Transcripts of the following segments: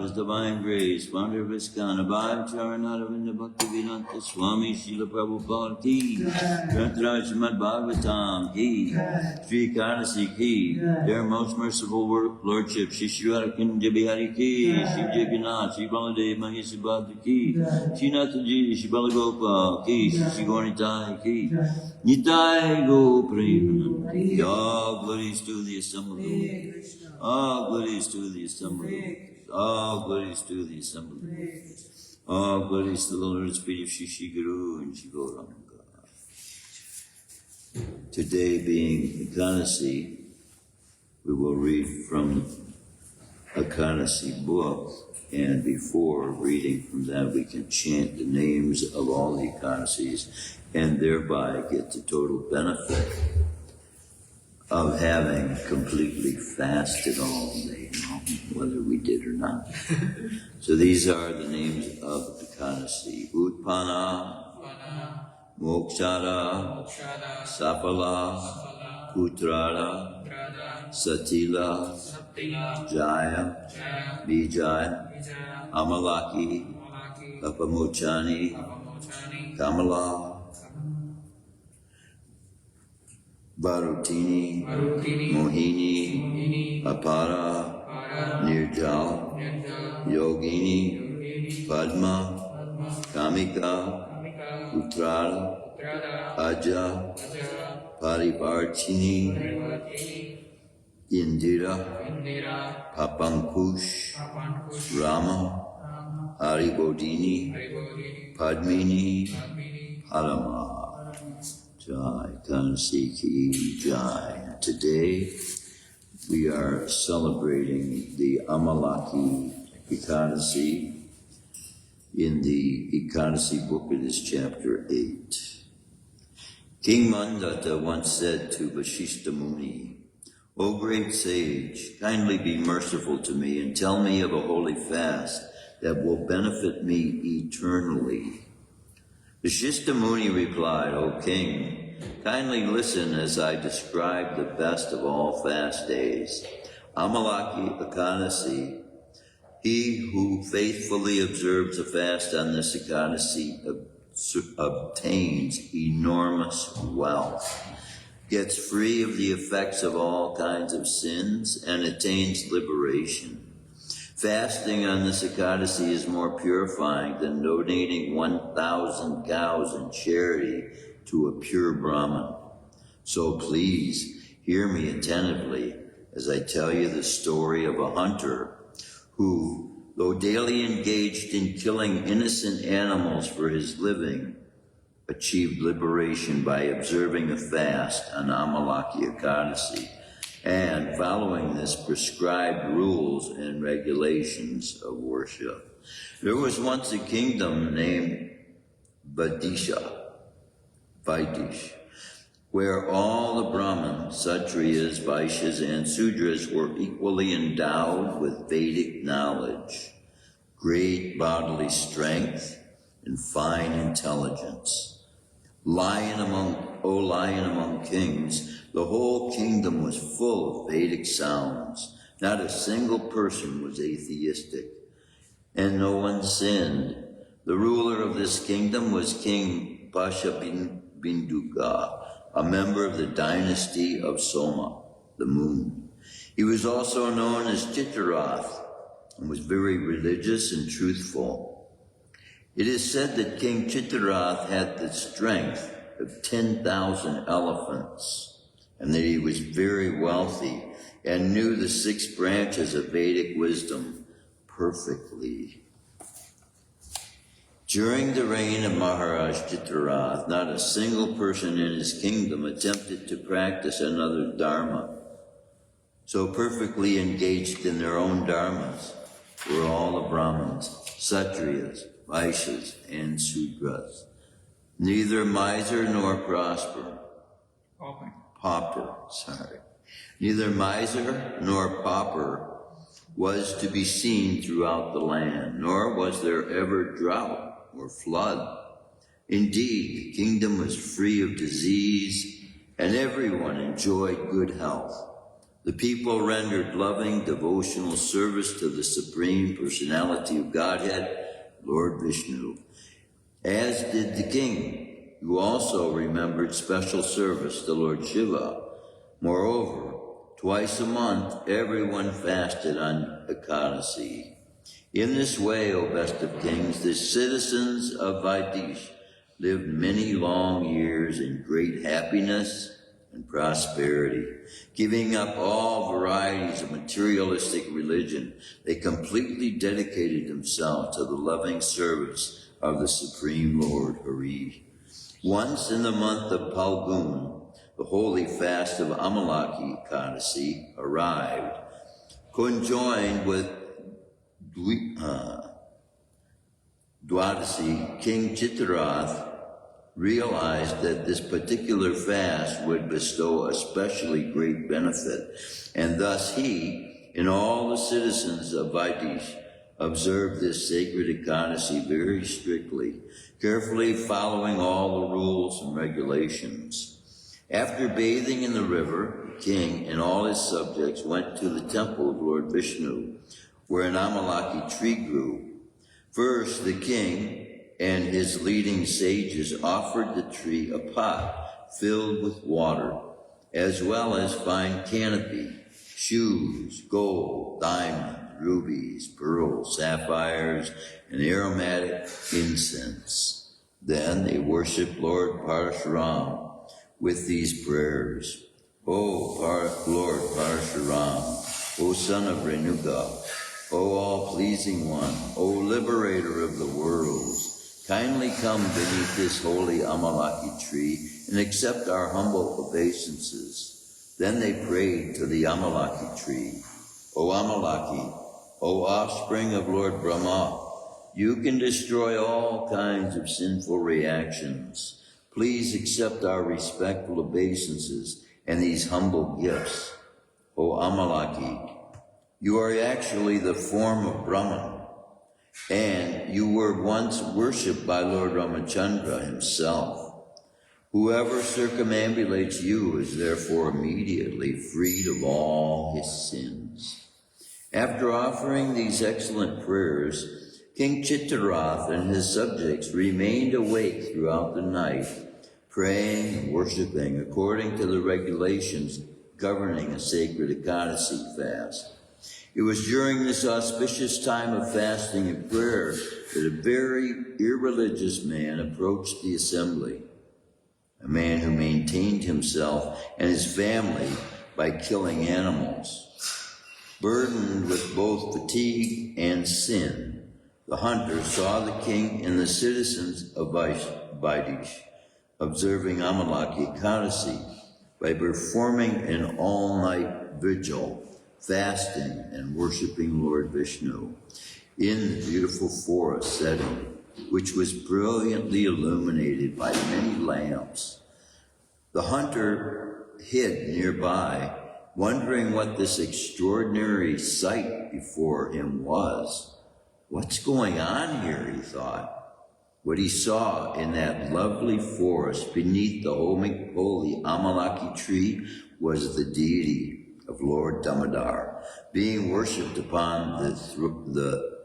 His divine grace, founder of ISKCON, Abhaya Charanaravinda Bhaktivedanta Swami Srila Prabhupada ki, Shrimadbhagavatam ki, Sri Ekadashi ki, their most merciful Lordship, Shri Shrimadbhagavatam Bihari ki, Shri Jagannath, Shri Baladev Mahesabhadra ki, Shri Nathaji, Shri Balagopal ki, Shri Gauranitai ki, Nitai Go Premanandi, all glories to the assembled Lord. All glories to the assembled Lord. All glories to the assembled Lord. All glories to the Lord's Spirit of Shri Guru and Shri Gauranga. Today being Ekadashi, we will read from Ekadashi book, and before reading from that we can chant the names of all the Ekadashis and thereby get the total benefit of having completely fasted all day long, whether we did or not. So these are the names of Ekadashi: Utpana, Mokshara, Sapala, Utrara, Satila, Jaya, Vijaya, Amalaki, Papamochani, Kamala, Varutini, Mohini, Apara, Nirjal, Yogini, Padma, Kamika, Utrara, Aja, Parivartini, Indira, Papankush, Rama, Haribodini, Padmini, Padama. Jai, Kansi Ki Jai. Today we are celebrating the Amalaki Ekadashi. In the Ekadashi book, it is chapter 8. King Mandata once said to Vashishta Muni, "O great sage, kindly be merciful to me and tell me of a holy fast that will benefit me eternally." Vashishta Muni replied, "O king, kindly listen as I describe the best of all fast days. Amalaki Ekadashi. He who faithfully observes a fast on this Ekadashi obtains enormous wealth, gets free of the effects of all kinds of sins, and attains liberation. Fasting on this Ekadashi is more purifying than donating 1,000 cows in charity to a pure Brahman. So please hear me attentively as I tell you the story of a hunter who, though daily engaged in killing innocent animals for his living, achieved liberation by observing a fast on Amalaki Ekadashi and following this prescribed rules and regulations of worship. There was once a kingdom named Vaidish, where all the Brahmins, Kshatriyas, Vaishyas, and Sudras were equally endowed with Vedic knowledge, great bodily strength, and fine intelligence. Lion among kings, the whole kingdom was full of Vedic sounds. Not a single person was atheistic, and no one sinned. The ruler of this kingdom was King Pashabinduga, a member of the dynasty of Soma, the moon. He was also known as Chittarath and was very religious and truthful. It is said that King Chittarath had the strength of 10,000 elephants and that he was very wealthy and knew the 6 branches of Vedic wisdom perfectly. During the reign of Maharaj Chittarath, not a single person in his kingdom attempted to practice another dharma. So perfectly engaged in their own dharmas were all the Brahmins, Kshatriyas, Vaishyas, and Sudras. Neither miser nor Neither miser nor pauper was to be seen throughout the land, nor was there ever drought or flood. Indeed, the kingdom was free of disease, and everyone enjoyed good health. The people rendered loving, devotional service to the Supreme Personality of Godhead, Lord Vishnu, as did the king, who also remembered special service to Lord Shiva. Moreover, twice a month, everyone fasted on Ekadashi. In this way, O best of kings, the citizens of Vaidish lived many long years in great happiness and prosperity. Giving up all varieties of materialistic religion, they completely dedicated themselves to the loving service of the Supreme Lord Hari. Once in the month of Palgun, the holy fast of Amalaki Ekadashi arrived, conjoined with Dwadashi. King Chittarath realized that this particular fast would bestow especially great benefit, and thus he and all the citizens of Vaidish observed this sacred Ekadashi very strictly, carefully following all the rules and regulations. After bathing in the river, the king and all his subjects went to the temple of Lord Vishnu, where an Amalaki tree grew. First, the king and his leading sages offered the tree a pot filled with water, as well as fine canopy, shoes, gold, diamond, rubies, pearls, sapphires, and aromatic incense. Then they worshiped Lord Parashuram with these prayers. O Lord Parashuram, O Son of Renuka, O all-pleasing one, O liberator of the worlds, kindly come beneath this holy Amalaki tree and accept our humble obeisances. Then they prayed to the Amalaki tree. O Amalaki, O offspring of Lord Brahma, you can destroy all kinds of sinful reactions. Please accept our respectful obeisances and these humble gifts. O Amalaki, you are actually the form of Brahman, and you were once worshipped by Lord Ramachandra himself. Whoever circumambulates you is therefore immediately freed of all his sins. After offering these excellent prayers, King Chittarath and his subjects remained awake throughout the night, praying and worshiping according to the regulations governing a sacred Ekadashi fast. It was during this auspicious time of fasting and prayer that a very irreligious man approached the assembly, a man who maintained himself and his family by killing animals. Burdened with both fatigue and sin, the hunter saw the king and the citizens of Vaidish observing Amalaki Ekadashi by performing an all-night vigil, fasting and worshiping Lord Vishnu in the beautiful forest setting, which was brilliantly illuminated by many lamps. The hunter hid nearby, wondering what this extraordinary sight before him was. What's going on here, he thought. What he saw in that lovely forest beneath the holy Amalaki tree was the deity of Lord Damodar being worshipped upon the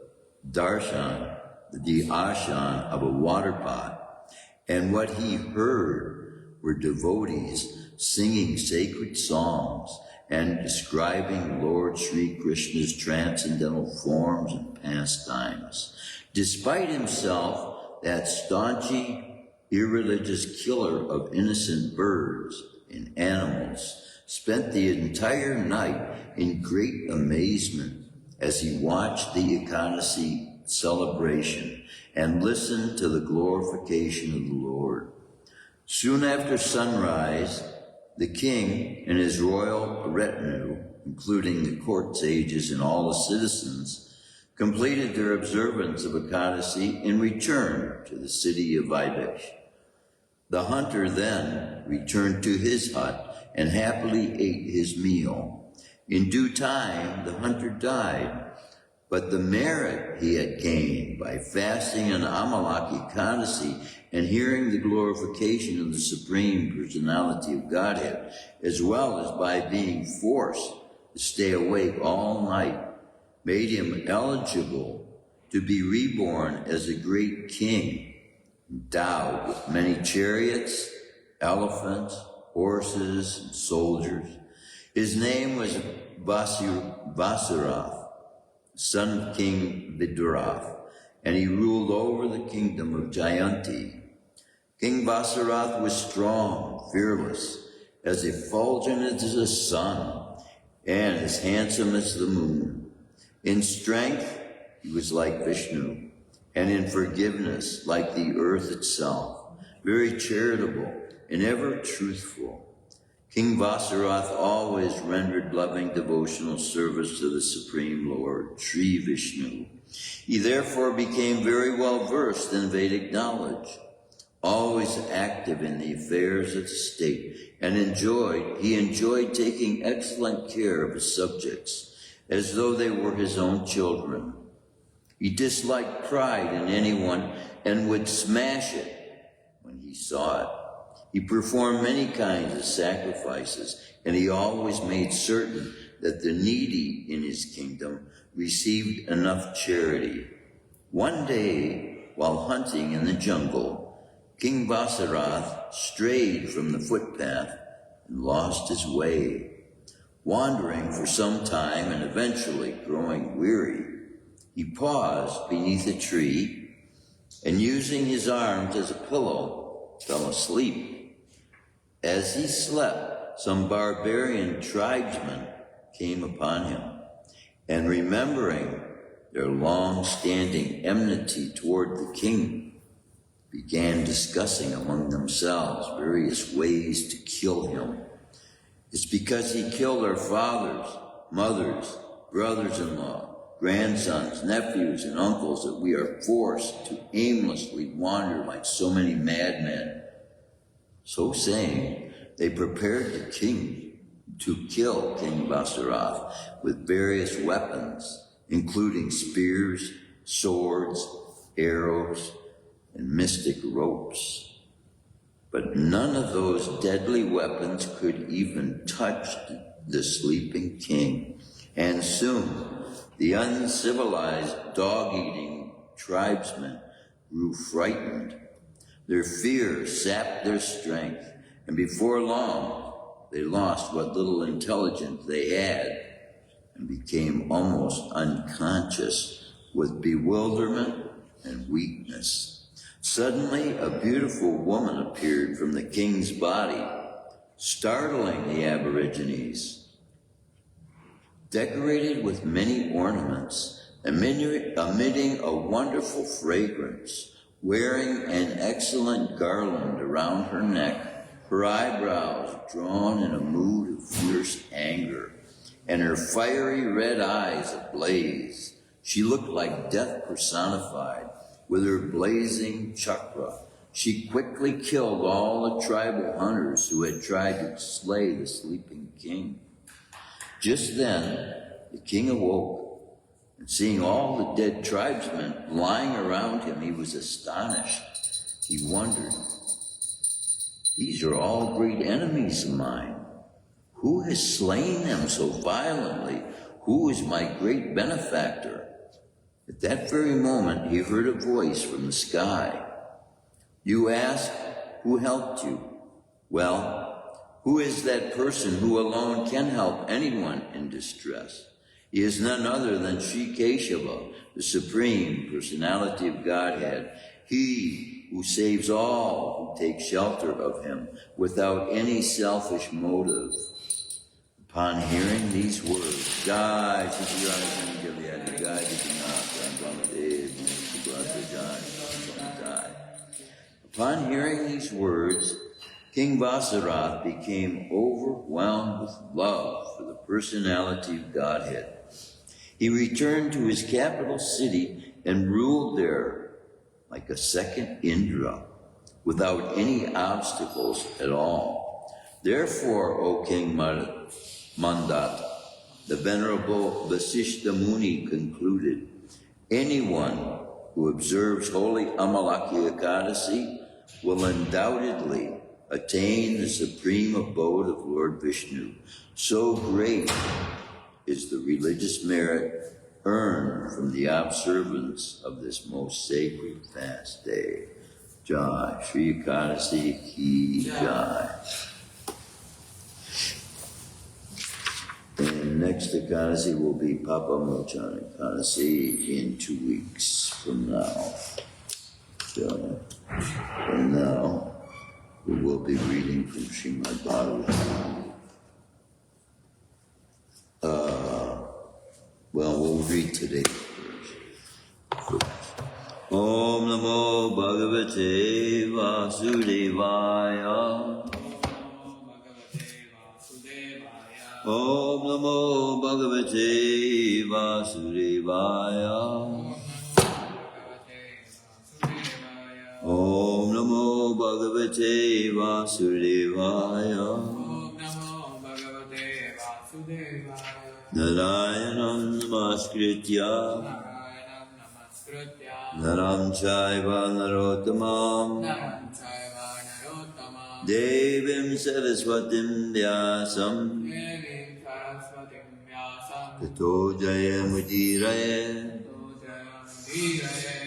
darshan, the ashan of a water pot. And what he heard were devotees singing sacred songs and describing Lord Sri Krishna's transcendental forms and pastimes. Despite himself, that staunchy, irreligious killer of innocent birds and animals spent the entire night in great amazement as he watched the Ekadashi celebration and listened to the glorification of the Lord. Soon after sunrise, the king and his royal retinue, including the court sages and all the citizens, completed their observance of Ekadashi and returned to the city of Vaidesh. The hunter then returned to his hut and happily ate his meal. In due time, the hunter died, but the merit he had gained by fasting on Amalaki Ekadashi and hearing the glorification of the Supreme Personality of Godhead, as well as by being forced to stay awake all night, made him eligible to be reborn as a great king, endowed with many chariots, elephants, horses, and soldiers. His name was Vasurath, son of King Vidurath, and he ruled over the kingdom of Jayanti. King Vasurath was strong, fearless, as effulgent as the sun, and as handsome as the moon. In strength, he was like Vishnu, and in forgiveness, like the earth itself, very charitable and ever truthful. King Vasurath always rendered loving devotional service to the Supreme Lord, Sri Vishnu. He therefore became very well versed in Vedic knowledge, always active in the affairs of the state, and he enjoyed taking excellent care of his subjects, as though they were his own children. He disliked pride in anyone and would smash it when he saw it. He performed many kinds of sacrifices, and he always made certain that the needy in his kingdom received enough charity. One day, while hunting in the jungle, King Vasurath strayed from the footpath and lost his way. Wandering for some time and eventually growing weary, he paused beneath a tree and, using his arms as a pillow, fell asleep. As he slept, some barbarian tribesmen came upon him, and remembering their long-standing enmity toward the king, began discussing among themselves various ways to kill him. It's because he killed our fathers, mothers, brothers-in-law, grandsons, nephews, and uncles that we are forced to aimlessly wander like so many madmen. So saying, they prepared the king to kill King Vasarath with various weapons, including spears, swords, arrows, and mystic ropes. But none of those deadly weapons could even touch the sleeping king. And soon, the uncivilized, dog-eating tribesmen grew frightened. Their fear sapped their strength, and before long, they lost what little intelligence they had and became almost unconscious with bewilderment and weakness. Suddenly, a beautiful woman appeared from the king's body, startling the Aborigines. Decorated with many ornaments, emitting a wonderful fragrance, wearing an excellent garland around her neck, her eyebrows drawn in a mood of fierce anger, and her fiery red eyes ablaze. She looked like death personified. With her blazing chakra, she quickly killed all the tribal hunters who had tried to slay the sleeping king. Just then, the king awoke, and seeing all the dead tribesmen lying around him, he was astonished. He wondered, these are all great enemies of mine. Who has slain them so violently? Who is my great benefactor? At that very moment, he heard a voice from the sky. You ask, who helped you? Well, who is that person who alone can help anyone in distress? He is none other than Sri Keshava, the Supreme Personality of Godhead. He who saves all who take shelter of him without any selfish motive. Upon hearing these words, upon hearing these words, King Vasarath became overwhelmed with love for the personality of Godhead. He returned to his capital city and ruled there like a second Indra, without any obstacles at all. Therefore, O King Mandata, the Venerable Vasishta Muni concluded, anyone who observes holy Amalaki Ekadashi will undoubtedly attain the supreme abode of Lord Vishnu. So great is the religious merit earned from the observance of this most sacred fast day. Jai, Shri Ekadashi Ki Jai. And next Ekadashi will be Papa Mochan Ekadashi in 2 weeks from now. So, for now, we will be reading from Shrimadbhagavatam. Well, we'll read today first. Om Namo Bhagavate Vasudevaya. Om Namo Bhagavate Vasudevaya. Om Namo Bhagavate Vasudevaya. Narayanam Namaskritya Naram Chaiva Narottamam Devim Saraswatim Vyasam Tato Jayamudiraye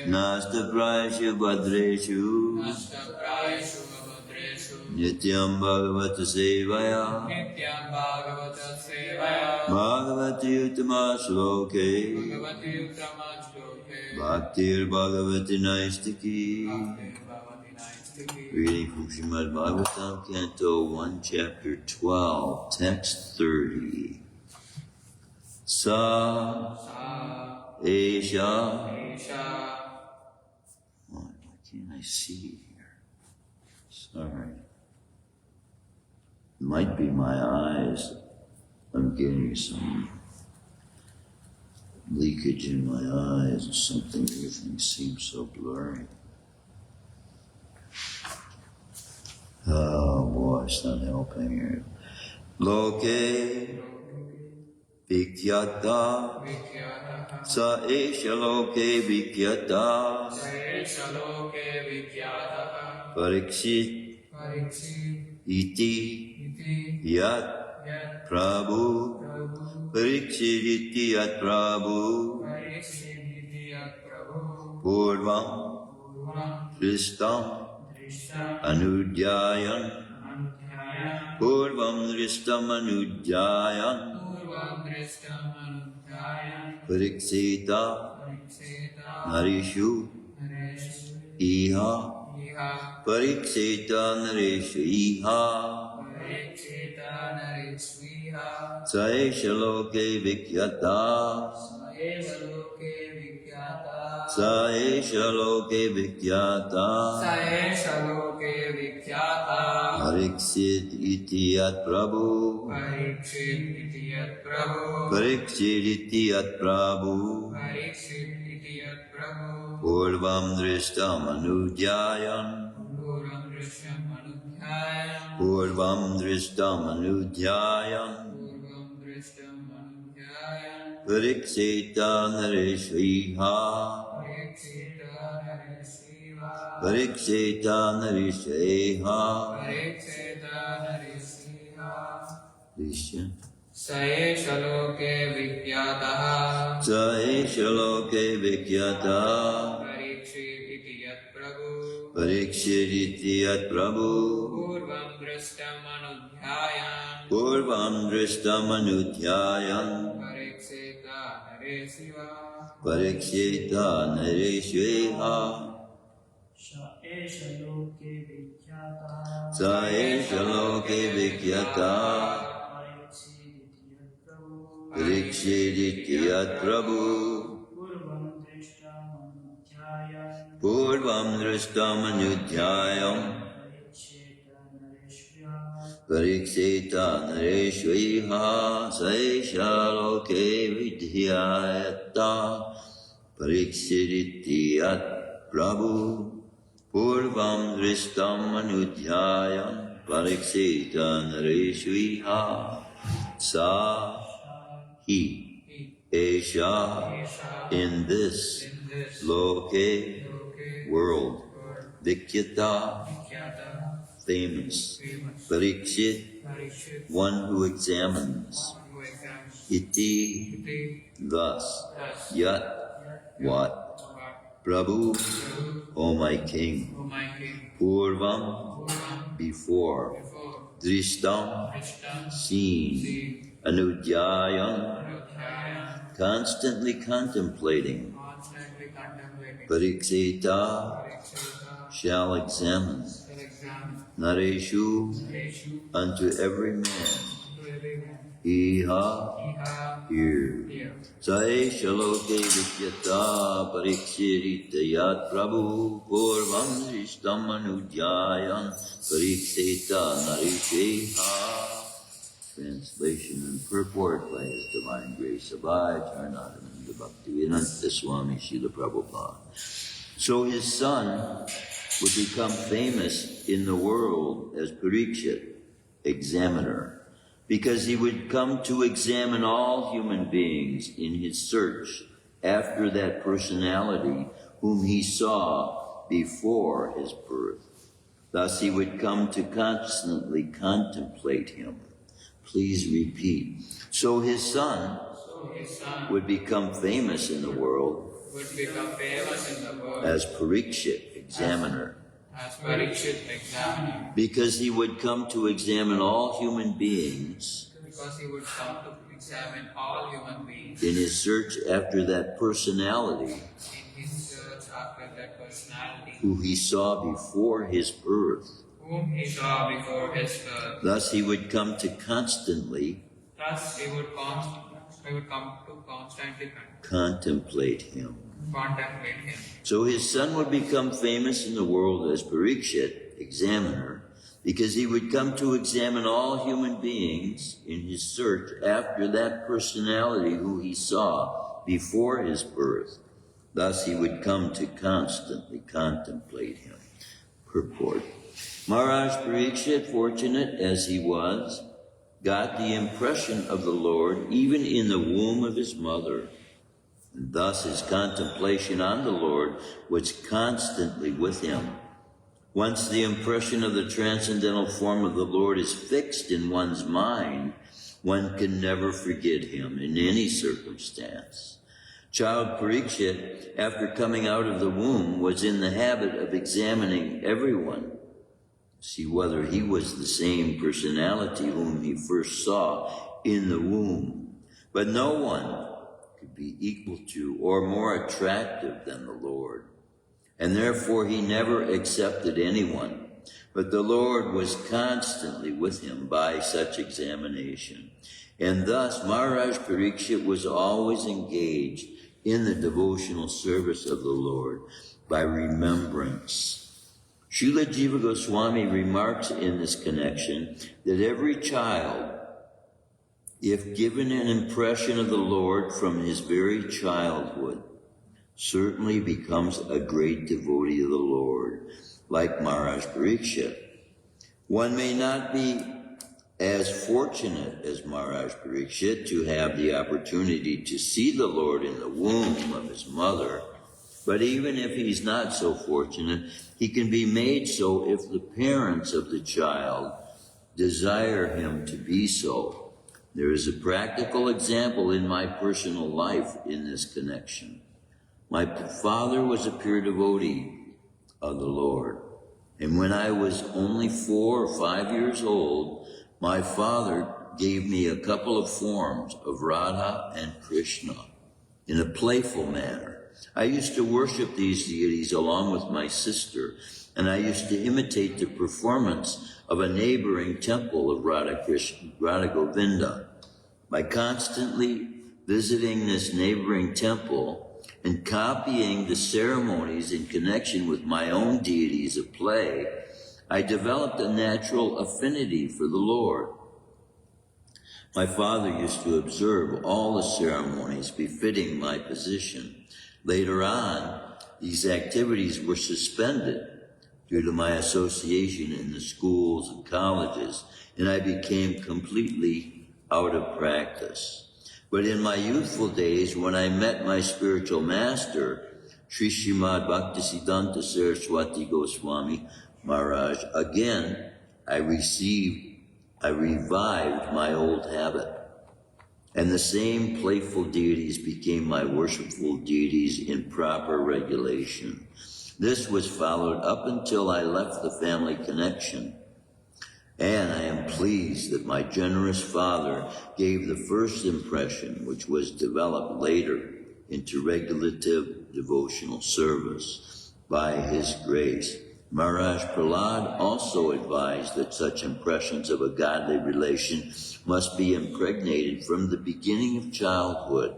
Nasta Prayashu Bhadreshu Nityam Bhagavata Sevaya Bhagavati Uttama Shloke Bhaktir Bhagavati Naistiki Reading from Shrimadbhagavatam, Canto 1, Chapter 12, Text 30. Sa Esha. Why can't I see here? Sorry. It might be my eyes. I'm getting some leakage in my eyes or something. Everything seems so blurry. Oh boy, it's not helping here. Loke Vikyata Sa Esha Loke Vikyata Parikshit Iti Yat Prabhu Parikshit Iti Yat Prabhu Purvam Dristam Anudyayan Purvam Dristam Anudyayan Pariksita Narishu Iha Pariksita Narishu Iha Saesha Loke Vikyata Saesha Loke Vikyata Pariksit Iti Yat Prabhu Pariksit Iti Yat Prabhu Purvam Drishtam Anudyayan Purvam Drishtam Anudyayan Pariksita Narishiha Pariksita Narishiha Krishna Saesha Loke Vikyataha Saesha Loke Vikyata Parikshit Iti Yat Prabhu Parikshit Iti Yat Prabhu Purvam Drishtam Anudhyayan Purvam Drishtam Anudhyayan Pariksita Nareshiva Pariksita Nareshiha Saesha Loke Vikyata Saesha Loke Vikyata Parikshit Iti Yat Prabhu Purvam Drishtam Anudhyayam Parikshita Nareshviha Saesha Loke Vidyayata Parikshit Iti Yat Prabhu Purvam Drishtam Anudhyayam Parikshita Nareshviha Sa He Esha in this Loke world Vikyata famous Parikshit one who examines Iti thus Yat what Prabhu O my king Purvam before Drishtam seen Anudhyayam constantly contemplating Parikshita shall examine Nareshu unto every man Iha here Saesha Loke Vikyata Parikshit Iti Yat Prabhu Purvam Drishtam Anudhyayan Parikshita Narisheha. Translation and purport by His Divine Grace Abhai Charanananda Bhaktivedanta Swami Srila Prabhupada. So his son would become famous in the world as Parikshit, examiner, because he would come to examine all human beings in his search after that personality whom he saw before his birth. Thus he would come to constantly contemplate him. Please repeat. So his son would become famous in the world as Parikshit, examiner. Because he would come to examine all human beings in his search after that personality Sakrata personality, who he saw before his birth. whom he saw before his birth. Thus he would come to constantly Thus we would come to constantly contemplate him. contemplate him. So his son would become famous in the world as Parikshit, examiner, because he would come to examine all human beings in his search after that personality who he saw before his birth. Thus he would come to constantly contemplate him. Purport. Maharaj Parikshit, fortunate as he was, got the impression of the Lord even in the womb of his mother. And thus his contemplation on the Lord was constantly with him. Once the impression of the transcendental form of the Lord is fixed in one's mind, one can never forget him in any circumstance. Child Parikshit, after coming out of the womb, was in the habit of examining everyone, see whether he was the same personality whom he first saw in the womb. But no one could be equal to or more attractive than the Lord. And therefore he never accepted anyone. But the Lord was constantly with him by such examination. And thus Maharaj Parikshit was always engaged in the devotional service of the Lord by remembrance. Srila Jiva Goswami remarks in this connection that every child, if given an impression of the Lord from his very childhood, certainly becomes a great devotee of the Lord, like Maharaj Parikshit. One may not be as fortunate as Maharaj Parikshit to have the opportunity to see the Lord in the womb of his mother, but even if he's not so fortunate, he can be made so if the parents of the child desire him to be so. There is a practical example in my personal life in this connection. My father was a pure devotee of the Lord, and when I was only 4 or 5 years old, my father gave me a couple of forms of Radha and Krishna in a playful manner. I used to worship these deities along with my sister, and I used to imitate the performance of a neighboring temple of Radha Govinda. By constantly visiting this neighboring temple and copying the ceremonies in connection with my own deities of play, I developed a natural affinity for the Lord. My father used to observe all the ceremonies befitting my position. Later on, these activities were suspended due to my association in the schools and colleges, and I became completely out of practice. But in my youthful days, when I met my spiritual master, Sri Shrimadbhagavatam Saraswati Goswami Maharaj, again I revived my old habit. And the same playful deities became my worshipful deities in proper regulation. This was followed up until I left the family connection. And I am pleased that my generous father gave the first impression, which was developed later into regulative devotional service by his grace. Maharaj Prahlad also advised that such impressions of a godly relation must be impregnated from the beginning of childhood.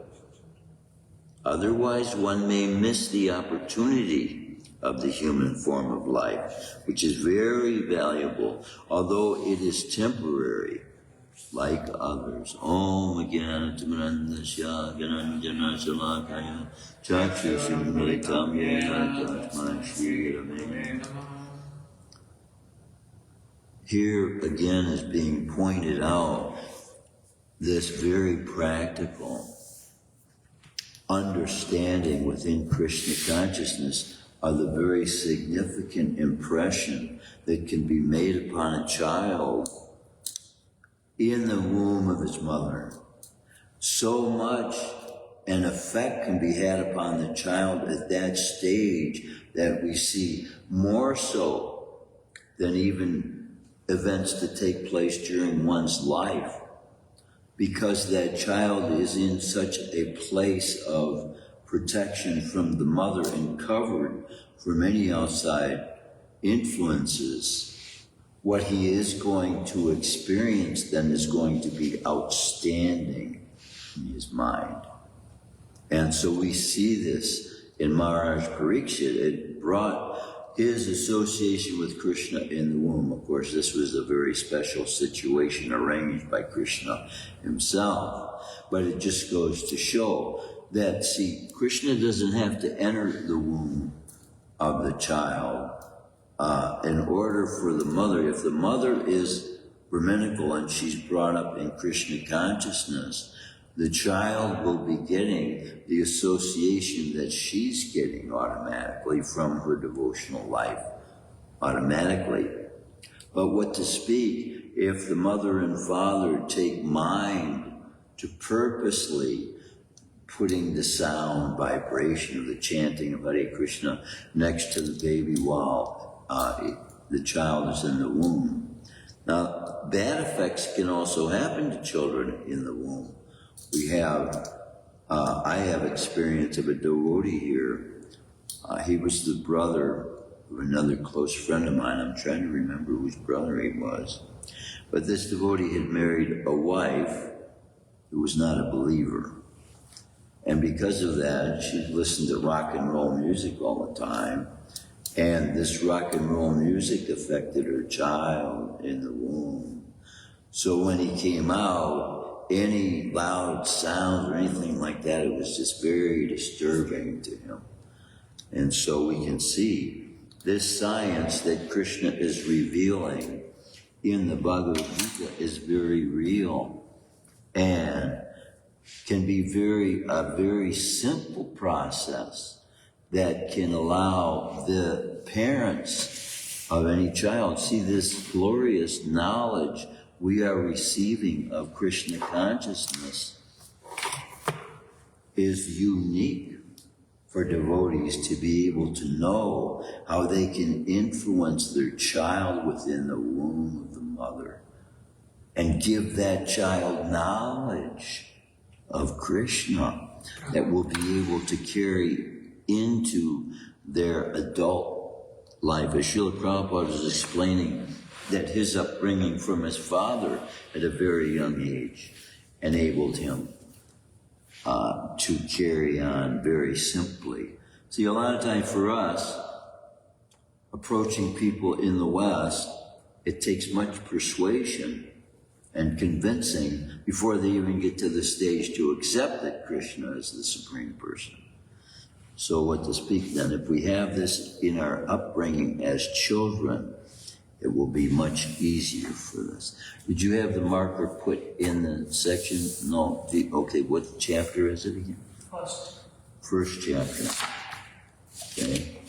Otherwise, one may miss the opportunity of the human form of life, which is very valuable, although it is temporary, like others. Om Gyanatimanandasya Gyananjana Shalakaya Chakshushamritam Yena Tasmai Shri Rame. Here again is being pointed out this very practical understanding within Krishna consciousness of the very significant impression that can be made upon a child in the womb of his mother. So much an effect can be had upon the child at that stage that we see more so than even events that take place during one's life, because that child is in such a place of protection from the mother and covered from any outside influences, what he is going to experience then is going to be outstanding in his mind. And so we see this in Maharaj Parikshit. It brought his association with Krishna in the womb. Of course, this was a very special situation arranged by Krishna himself. But it just goes to show that, see, Krishna doesn't have to enter the womb of the child in order for the mother. If the mother is Brahminical and she's brought up in Krishna consciousness, the child will be getting the association that she's getting automatically from her devotional life, automatically. But what to speak if the mother and father take mind to purposely putting the sound vibration of the chanting of Hare Krishna next to the baby while the child is in the womb. Now, bad effects can also happen to children in the womb. We have, I have experience of a devotee here. He was the brother of another close friend of mine. I'm trying to remember whose brother he was. But this devotee had married a wife who was not a believer. And because of that, she listened to rock and roll music all the time. And this rock and roll music affected her child in the womb. So when he came out, any loud sounds or anything like that, it was just very disturbing to him. And so we can see this science that Krishna is revealing in the Bhagavad Gita is very real and can be a very simple process that can allow the parents of any child see this glorious knowledge we are receiving of Krishna consciousness is unique for devotees to be able to know how they can influence their child within the womb of the mother and give that child knowledge of Krishna that will be able to carry into their adult life. As Srila Prabhupada was explaining, that his upbringing from his father at a very young age enabled him to carry on very simply. See, a lot of time for us, approaching people in the West, it takes much persuasion and convincing before they even get to the stage to accept that Krishna is the Supreme Person. So what to speak then, if we have this in our upbringing as children, it will be much easier for us. Did you have the marker put in the section? No. Okay, what chapter is it again? First chapter. Okay.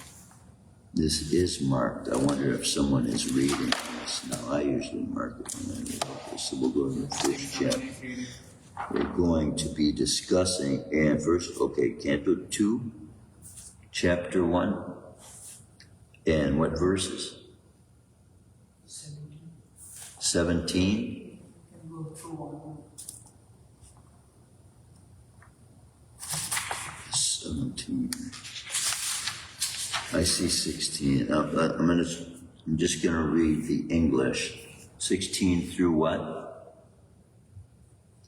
This is marked. I wonder if someone is reading this now. I usually mark it when I read it. So we'll go to the first chapter. We're going to be discussing, and first, okay, Canto 2, Chapter 1, and what verses? 17. Can go through one. 17. I see 16. I'm just going to read the English. 16 through what?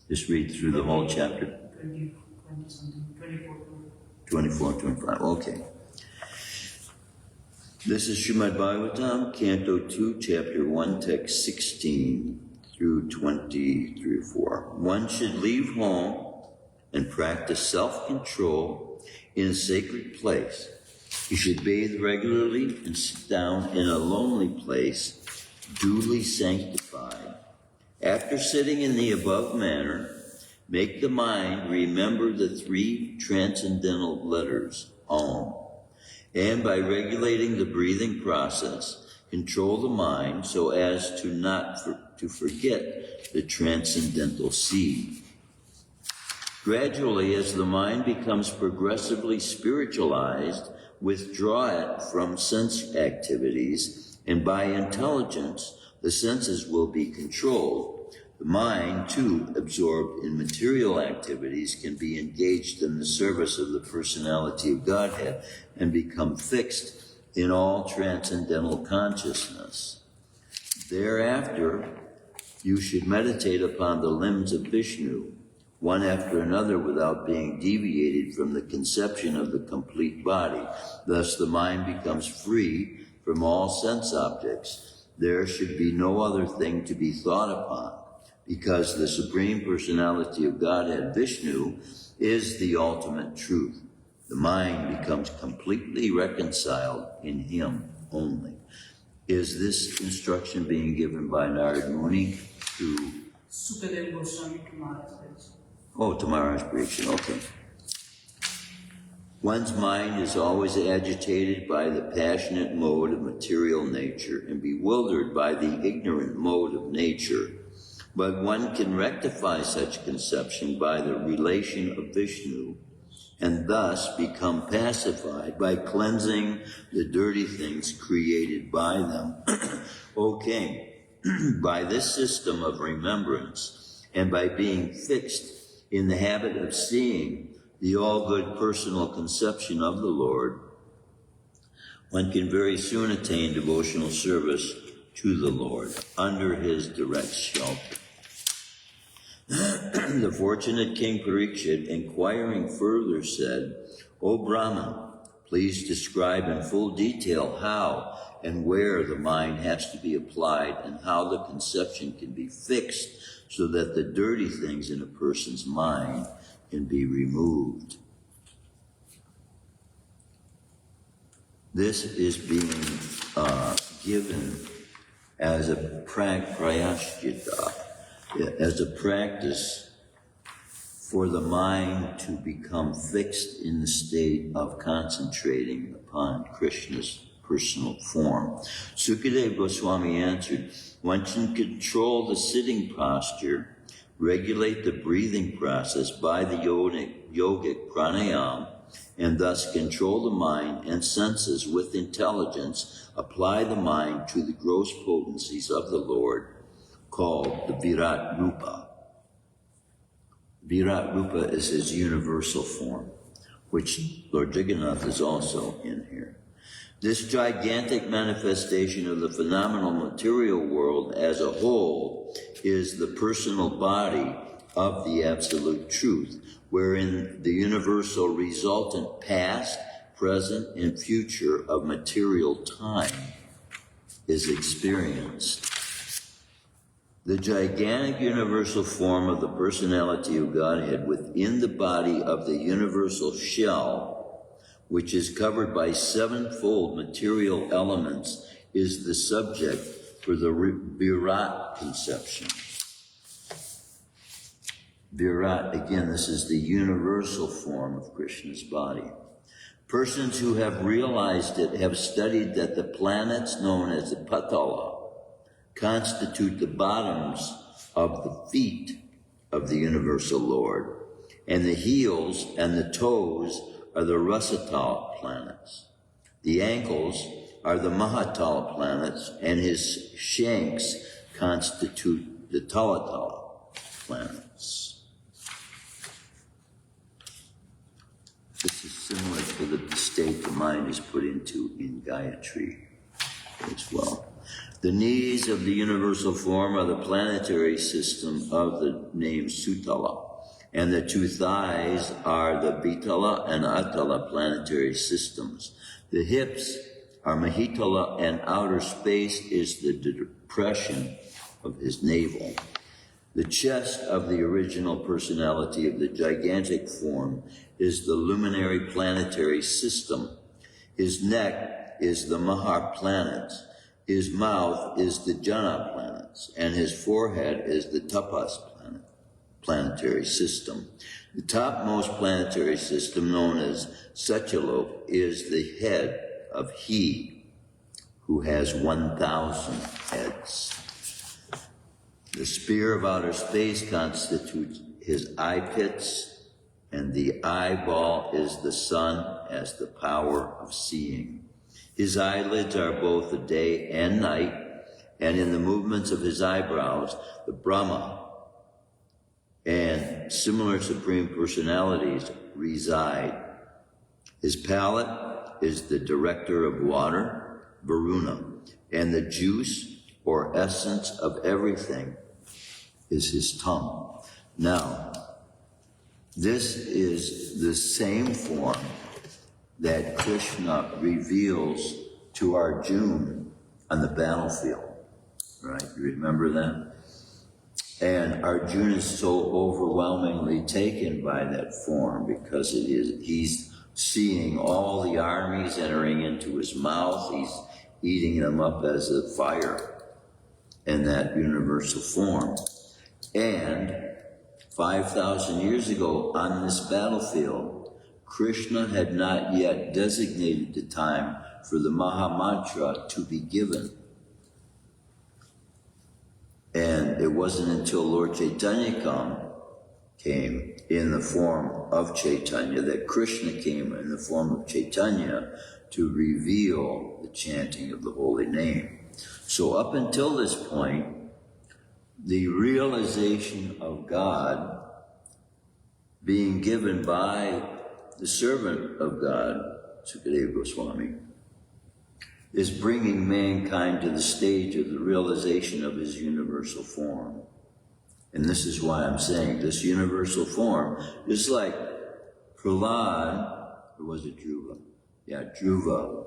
Just read through the whole chapter. 20 something, 24, 25. Okay. This is Shrimadbhagavatam, Canto 2, Chapter 1, Text 16 through 23-4. One should leave home and practice self-control in a sacred place. He should bathe regularly and sit down in a lonely place, duly sanctified. After sitting in the above manner, make the mind remember the 3 transcendental letters, Om. And by regulating the breathing process, control the mind so as to not to forget the transcendental seed. Gradually, as the mind becomes progressively spiritualized, withdraw it from sense activities, and by intelligence, the senses will be controlled. The mind, too, absorbed in material activities, can be engaged in the service of the personality of Godhead and become fixed in all transcendental consciousness. Thereafter, you should meditate upon the limbs of Vishnu, one after another, without being deviated from the conception of the complete body. Thus the mind becomes free from all sense objects. There should be no other thing to be thought upon, because the Supreme Personality of Godhead, Vishnu, is the ultimate truth. The mind becomes completely reconciled in Him only. Is this instruction being given by Narad Muni to... Sukadeva Goswami to Maharaj. Oh, to Maharaj Parikshit, okay. One's mind is always agitated by the passionate mode of material nature and bewildered by the ignorant mode of nature. But one can rectify such conception by the relation of Vishnu, and thus become pacified by cleansing the dirty things created by them. O King, by this system of remembrance, and by being fixed in the habit of seeing the all-good personal conception of the Lord, one can very soon attain devotional service to the Lord under His direct shelter. The fortunate King Parikshit, inquiring further, said, O Brahman, please describe in full detail how and where the mind has to be applied, and how the conception can be fixed so that the dirty things in a person's mind can be removed. This is being given as a prayaschitta, as a practice for the mind to become fixed in the state of concentrating upon Krishna's personal form. Sukadeva Goswami answered, one can control the sitting posture, regulate the breathing process by the yogic pranayama, and thus control the mind and senses with intelligence, apply the mind to the gross potencies of the Lord, called the Virat Rupa. Virat Rupa is His universal form, which Lord Jagannath is also in here. This gigantic manifestation of the phenomenal material world as a whole is the personal body of the Absolute Truth, wherein the universal resultant past, present, and future of material time is experienced. The gigantic universal form of the personality of Godhead within the body of the universal shell, which is covered by sevenfold material elements, is the subject for the Virat conception. Virat, again, this is the universal form of Krishna's body. Persons who have realized it have studied that the planets known as the Patala constitute the bottoms of the feet of the universal Lord, and the heels and the toes are the Rasatala planets. The ankles are the Mahatala planets, and his shanks constitute the Talatala planets. This is similar to the state the mind is put into in Gayatri as well. The knees of the universal form are the planetary system of the name Sutala, and the two thighs are the Vitala and Atala planetary systems. The hips are Mahitala, and outer space is the depression of his navel. The chest of the original personality of the gigantic form is the luminary planetary system. His neck is the Mahar planets. His mouth is the Jana planets, and his forehead is the Tapas planetary system. The topmost planetary system, known as Satyalok, is the head of He, who has 1,000 heads. The sphere of outer space constitutes his eye pits, and the eyeball is the sun as the power of seeing. His eyelids are both the day and night, and in the movements of his eyebrows, the Brahma and similar Supreme Personalities reside. His palate is the director of water, Varuna, and the juice or essence of everything is his tongue. Now, this is the same form that Krishna reveals to Arjuna on the battlefield, right? You remember that? And Arjuna is so overwhelmingly taken by that form because he's seeing all the armies entering into his mouth. He's eating them up as a fire in that universal form. And 5,000 years ago on this battlefield, Krishna had not yet designated the time for the Mahamantra to be given. And it wasn't until Lord Chaitanya came in the form of Chaitanya that Krishna came in the form of Chaitanya to reveal the chanting of the holy name. So up until this point, the realization of God being given by the servant of God, Sukadeva Goswami, is bringing mankind to the stage of the realization of his universal form. And this is why I'm saying this universal form is like Prahlad, or was it Dhruva? Yeah, Dhruva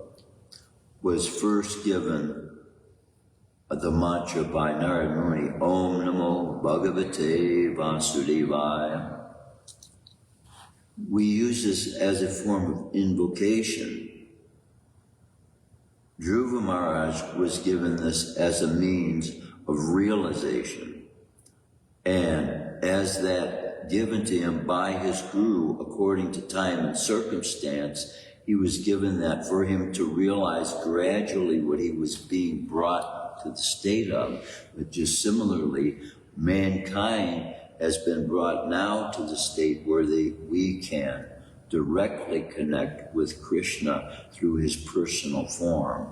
was first given the mantra by Narada Muni, Om Namo Bhagavate Vasudevaya. We use this as a form of invocation. Dhruva Maharaj was given this as a means of realization. And as that given to him by his guru, according to time and circumstance, he was given that for him to realize gradually what he was being brought to the state of. But just similarly, mankind has been brought now to the state where we can directly connect with Krishna through his personal form.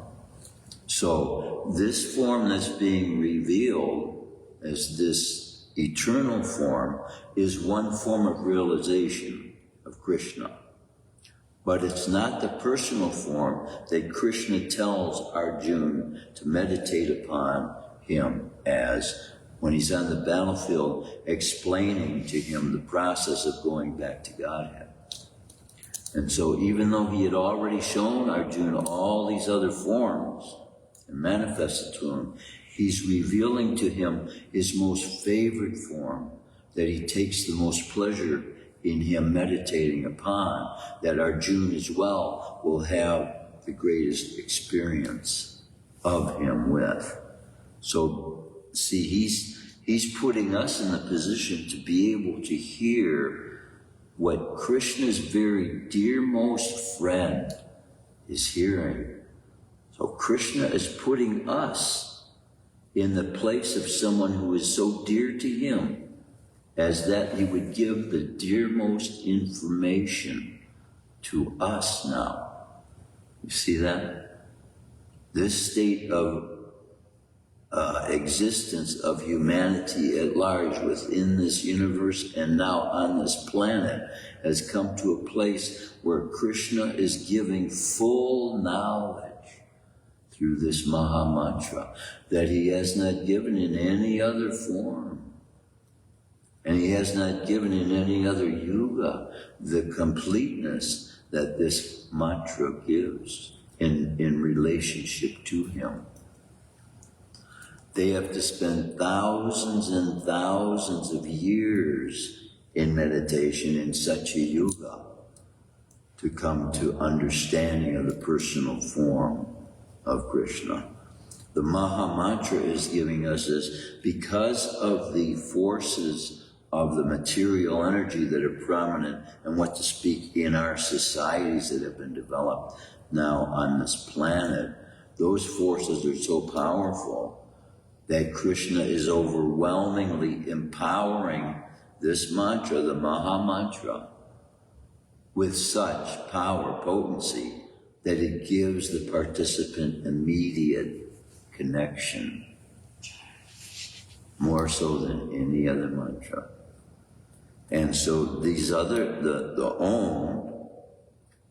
So this form that's being revealed as this eternal form is one form of realization of Krishna. But it's not the personal form that Krishna tells Arjuna to meditate upon him as when he's on the battlefield explaining to him the process of going back to Godhead. And so even though he had already shown Arjuna all these other forms and manifested to him, he's revealing to him his most favorite form that he takes the most pleasure in him meditating upon, that Arjuna as well will have the greatest experience of him with. So, see, he's putting us in the position to be able to hear what Krishna's very dearmost friend is hearing. So Krishna is putting us in the place of someone who is so dear to him as that he would give the dearmost information to us now. You see that? This state of existence of humanity at large within this universe and now on this planet has come to a place where Krishna is giving full knowledge through this Maha Mantra that he has not given in any other form. And he has not given in any other yuga the completeness that this mantra gives in relationship to him. They have to spend thousands and thousands of years in meditation in such a yuga to come to understanding of the personal form of Krishna. The Maha Mantra is giving us this because of the forces of the material energy that are prominent and what to speak in our societies that have been developed now on this planet. Those forces are so powerful that Krishna is overwhelmingly empowering this mantra, the Maha Mantra, with such power, potency, that it gives the participant immediate connection, more so than any other mantra. And so these the Om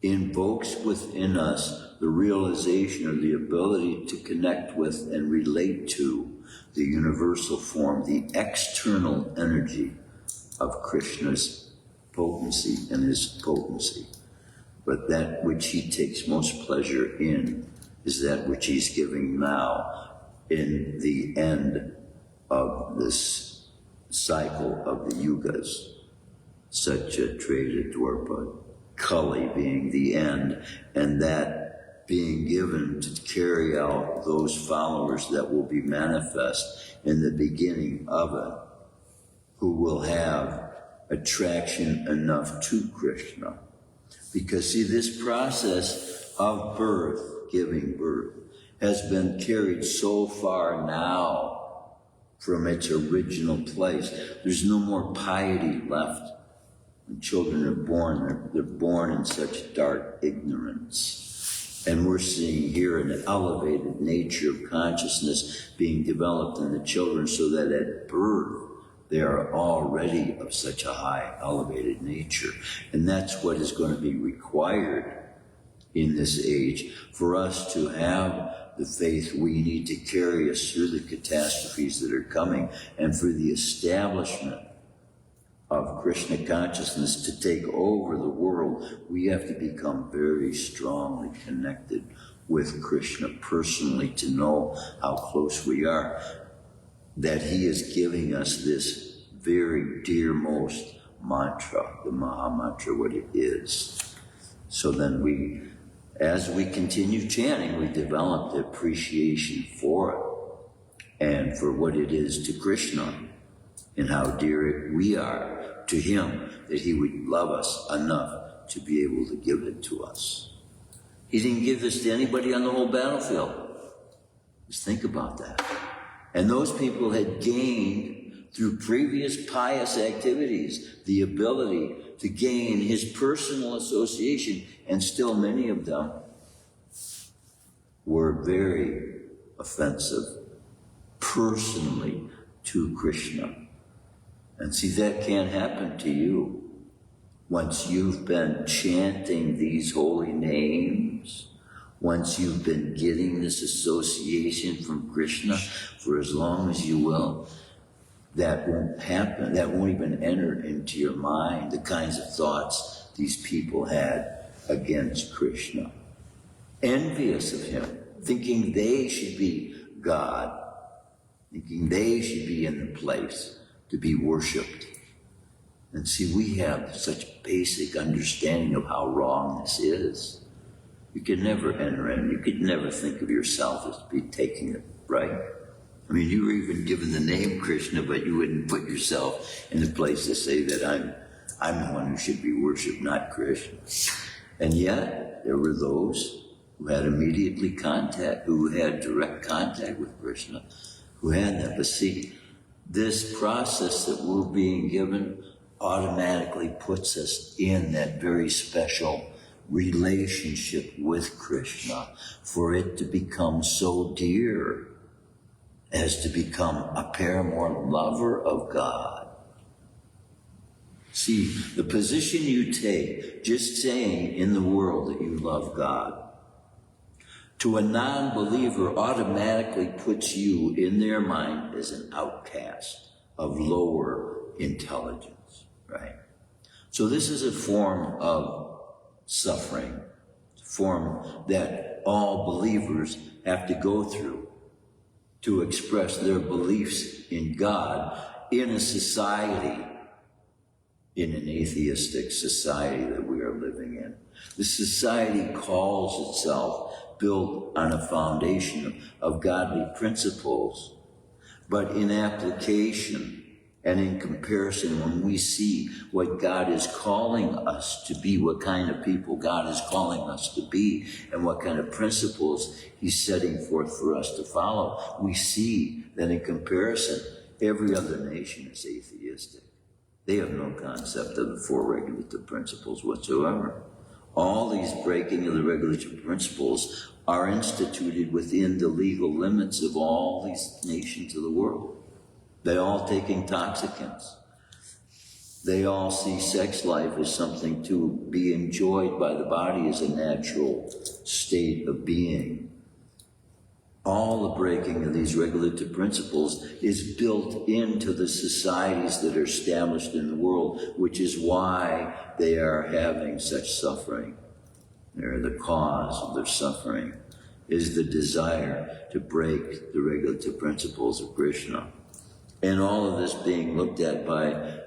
invokes within us the realization or the ability to connect with and relate to the universal form, the external energy of Krishna's potency and his potency. But that which he takes most pleasure in is that which he's giving now in the end of this cycle of the yugas, Satya, Treta, Dwapara, Kali being the end, and that being given to carry out those followers that will be manifest in the beginning of it, who will have attraction enough to Krishna. Because see, this process of birth, giving birth, has been carried so far now from its original place. There's no more piety left. When children are born, they're born in such dark ignorance. And we're seeing here an elevated nature of consciousness being developed in the children, so that at birth, they are already of such a high, elevated nature. And that's what is going to be required in this age for us to have the faith we need to carry us through the catastrophes that are coming, and for the establishment of Krishna consciousness to take over the world. We have to become very strongly connected with Krishna personally to know how close we are, that he is giving us this very dearmost mantra, the Maha Mantra, what it is. So then as we continue chanting, we develop the appreciation for it and for what it is to Krishna, and how dear we are to him, that he would love us enough to be able to give it to us. He didn't give this to anybody on the whole battlefield. Just think about that. And those people had gained, through previous pious activities, the ability to gain his personal association, and still many of them were very offensive personally to Krishna. And see, that can't happen to you. Once you've been chanting these holy names, once you've been getting this association from Krishna for as long as you will, that won't happen. That won't even enter into your mind, the kinds of thoughts these people had against Krishna. Envious of him, thinking they should be God, thinking they should be in the place to be worshipped. And see, we have such basic understanding of how wrong this is. You could never enter in. You could never think of yourself as be taking it, right? I mean, you were even given the name Krishna, but you wouldn't put yourself in a place to say that I'm the one who should be worshipped, not Krishna. And yet, there were those who had who had direct contact with Krishna, who had that. But see, this process that we're being given automatically puts us in that very special relationship with Krishna, for it to become so dear as to become a paramour lover of God. See, the position you take, just saying in the world that you love God, to a non-believer automatically puts you in their mind as an outcast of lower intelligence, right? So this is a form of suffering, a form that all believers have to go through to express their beliefs in God in a society, in an atheistic society that we are living in. The society calls itself built on a foundation of godly principles, but in application and in comparison, when we see what God is calling us to be, what kind of people God is calling us to be, and what kind of principles he's setting forth for us to follow, we see that in comparison, every other nation is atheistic. They have no concept of the four regulative principles whatsoever. All these breaking of the regulative principles are instituted within the legal limits of all these nations of the world. They all take intoxicants. They all see sex life as something to be enjoyed by the body as a natural state of being. All the breaking of these regulative principles is built into the societies that are established in the world, which is why they are having such suffering. They're the cause of their suffering, is the desire to break the regulative principles of Krishna. And all of this being looked at by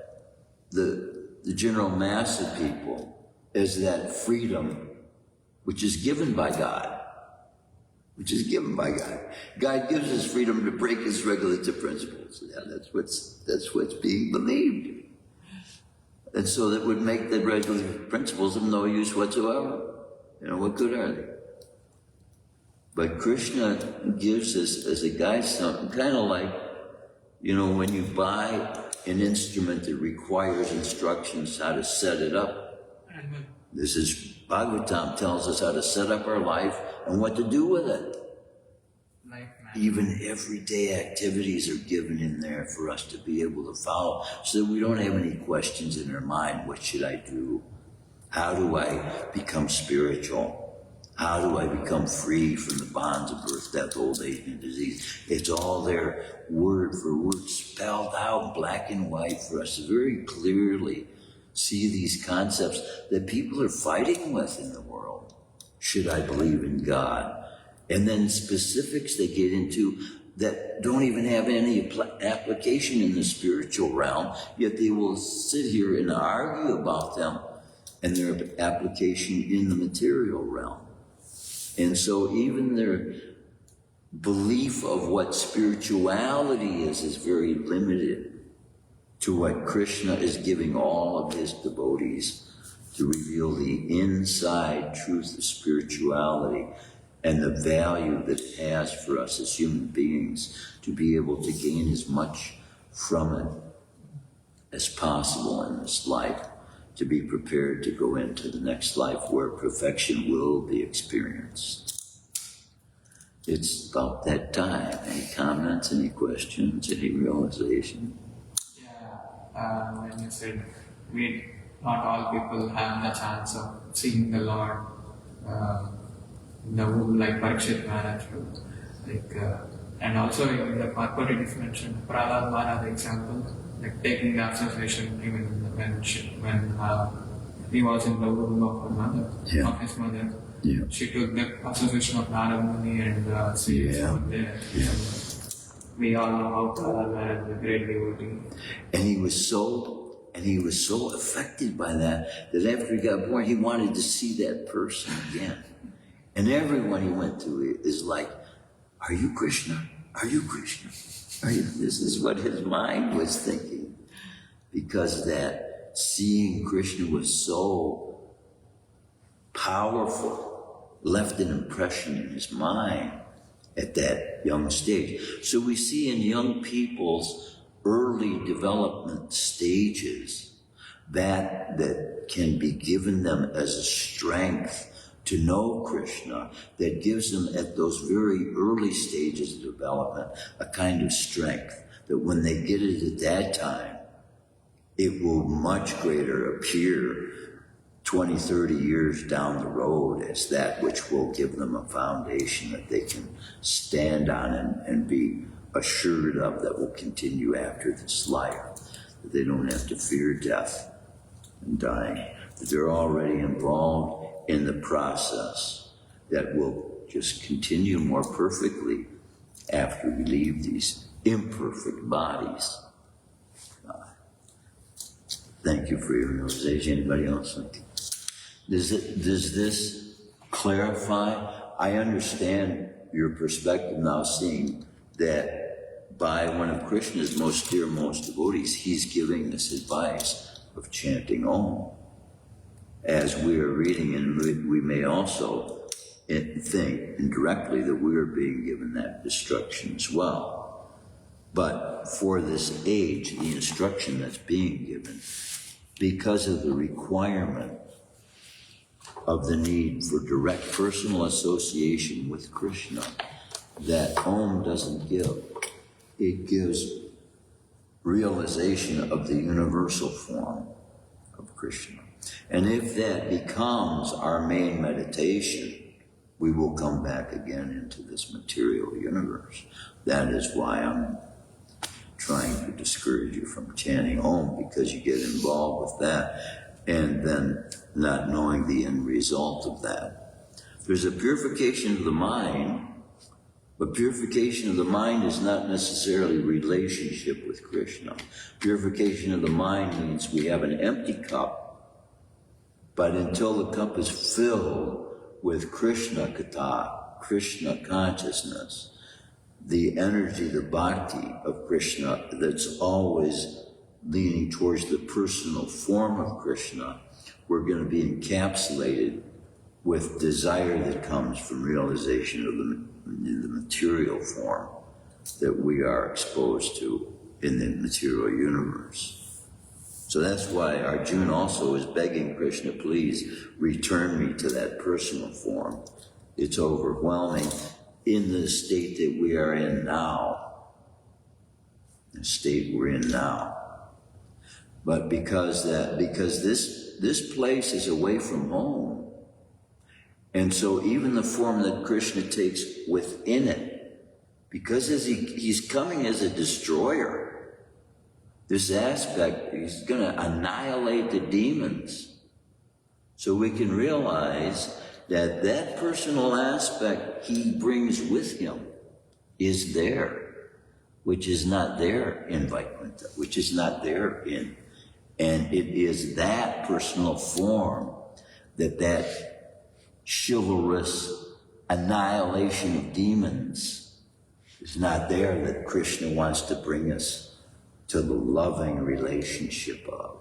the general mass of people as that freedom which is given by God. Which is given by God. God gives us freedom to break his regulative principles. Yeah, that's what's being believed. And so that would make the regulative principles of no use whatsoever. What good are they? But Krishna gives us as a guide something kind of like, when you buy an instrument that requires instructions how to set it up. This is Bhagavatam tells us how to set up our life and what to do with it. Even everyday activities are given in there for us to be able to follow so that we don't have any questions in our mind. What should I do? How do I become spiritual? How do I become free from the bonds of birth, death, old age, and disease? It's all there, word for word, spelled out black and white for us to very clearly see these concepts that people are fighting with in the world. Should I believe in God? And then specifics they get into that don't even have any application in the spiritual realm, yet they will sit here and argue about them and their application in the material realm. And so even their belief of what spirituality is very limited to what Krishna is giving all of his devotees to reveal the inside truth of spirituality and the value that it has for us as human beings to be able to gain as much from it as possible in this life, to be prepared to go into the next life where perfection will be experienced. It's about that time. Any comments, any questions, any realization? Yeah, when you said not all people have the chance of seeing the Lord in the womb, like Parikshit Maharaj, and also in the Parpati mentioned Prahlad Maharaj example, like taking the association even when he was in the womb of her mother, of his mother. Yeah. She took the association of Narad Muni and she is out there. Yeah. We all know how Prahlad Maharaj was a great devotee. And he was so affected by that after he got born, he wanted to see that person again. And everyone he went to is like, are you Krishna? Are you Krishna? Are you? This is what his mind was thinking. Because that seeing Krishna was so powerful, left an impression in his mind at that young stage. So we see in young people's early development stages that can be given them as a strength to know Krishna, that gives them at those very early stages of development a kind of strength that when they get it at that time, it will much greater appear 20, 30 years down the road as that which will give them a foundation that they can stand on and be assured of, that will continue after this life, that they don't have to fear death and dying, that they're already involved in the process that will just continue more perfectly after we leave these imperfect bodies. Thank you for your realization. Anybody else? Does this clarify? I understand your perspective now, seeing that by one of Krishna's most dearmost devotees, he's giving this advice of chanting Om. As we are reading, and we may also think indirectly that we are being given that instruction as well. But for this age, the instruction that's being given, because of the requirement of the need for direct personal association with Krishna, that Om doesn't give. It gives realization of the universal form of Krishna. And if that becomes our main meditation, we will come back again into this material universe. That is why I'm trying to discourage you from chanting Om, because you get involved with that and then not knowing the end result of that. There's a purification of the mind, but purification of the mind is not necessarily relationship with Krishna. Purification of the mind means we have an empty cup, but until the cup is filled with Krishna Katha, Krishna consciousness, the energy, the bhakti of Krishna that's always leaning towards the personal form of Krishna, we're going to be encapsulated with desire that comes from realization of the material form that we are exposed to in the material universe. So that's why Arjuna also is begging Krishna, please return me to that personal form. It's overwhelming in the state that we are in now, the state we're in now. But because this place is away from home, and so even the form that Krishna takes within it, because as he's coming as a destroyer, this aspect, he's going to annihilate the demons. So we can realize that that personal aspect he brings with him is there, which is not there in Vaikuntha, which is not there in. And it is that personal form that chivalrous annihilation of demons is not there, that Krishna wants to bring us to the loving relationship of.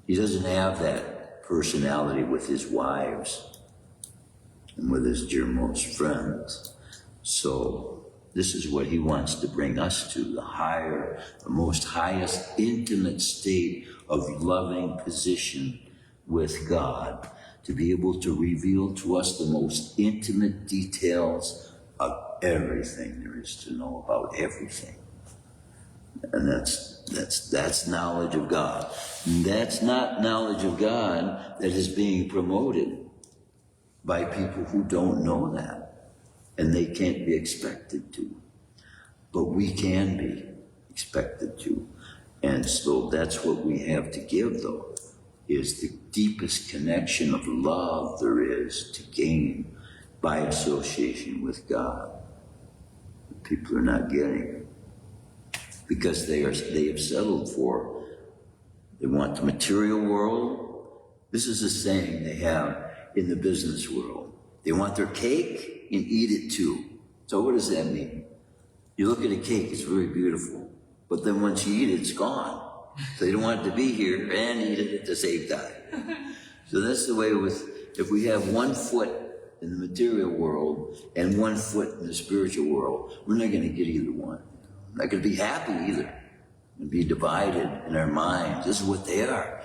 He doesn't have that personality with his wives and with his dearmost friends. So this is what he wants to bring us to, the most highest intimate state of loving position with God, to be able to reveal to us the most intimate details of everything there is to know about everything. And that's knowledge of God. And that's not knowledge of God that is being promoted by people who don't know that. And they can't be expected to. But we can be expected to. And so that's what we have to give, though, is the deepest connection of love there is to gain by association with God. People are not getting. Because they have settled for, they want the material world. This is a saying they have in the business world. They want their cake and eat it too. So what does that mean? You look at a cake, it's very beautiful. But then once you eat it, it's gone. So they don't want it to be here and eat it at the same time. So that's the way if we have 1 foot in the material world and 1 foot in the spiritual world, we're not going to get either one. Not going to be happy either. And be divided in our minds. This is what they are.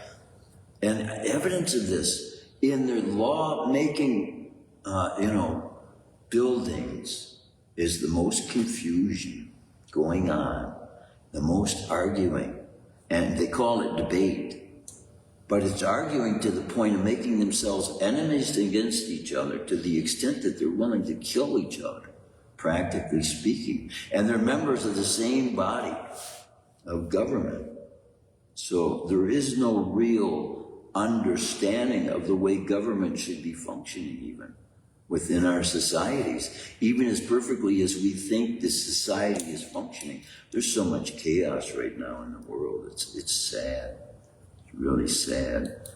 And evidence of this in their law-making, buildings is the most confusion going on, the most arguing, and they call it debate. But it's arguing to the point of making themselves enemies against each other to the extent that they're willing to kill each other. Practically speaking. And they're members of the same body of government. So there is no real understanding of the way government should be functioning even within our societies. Even as perfectly as we think this society is functioning, there's so much chaos right now in the world. It's sad. It's really sad.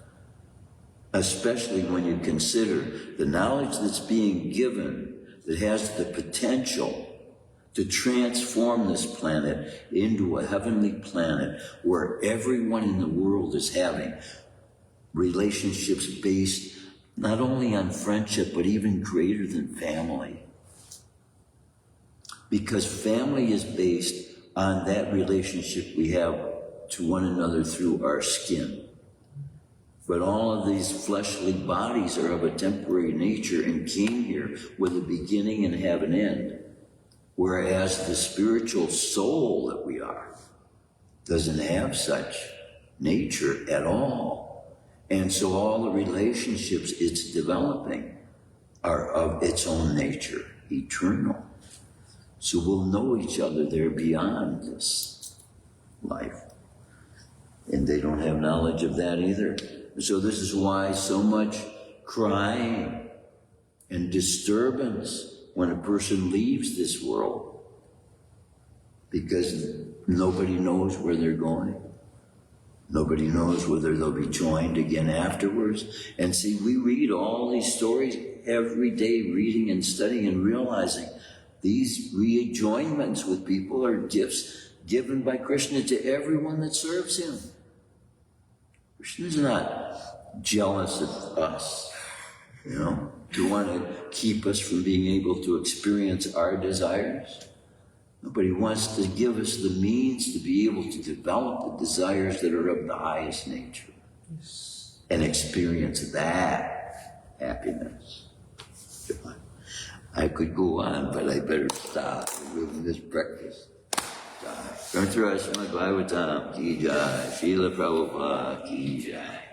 Especially when you consider the knowledge that's being given that has the potential to transform this planet into a heavenly planet where everyone in the world is having relationships based not only on friendship, but even greater than family. Because family is based on that relationship we have to one another through our skin. But all of these fleshly bodies are of a temporary nature and came here with a beginning and have an end. Whereas the spiritual soul that we are doesn't have such nature at all. And so all the relationships it's developing are of its own nature, eternal. So we'll know each other there beyond this life. And they don't have knowledge of that either. So this is why so much crying and disturbance when a person leaves this world, because nobody knows where they're going. Nobody knows whether they'll be joined again afterwards. And see, we read all these stories every day, reading and studying and realizing these rejoinments with people are gifts given by Krishna to everyone that serves him. Krishna's not jealous of us, to want to keep us from being able to experience our desires. Nobody wants to give us the means to be able to develop the desires that are of the highest nature. Yes. And experience that happiness. I could go on, but I better stop. We're doing this breakfast. Shrimadbhagavatam ki jai, Srila Prabhupada ki jai.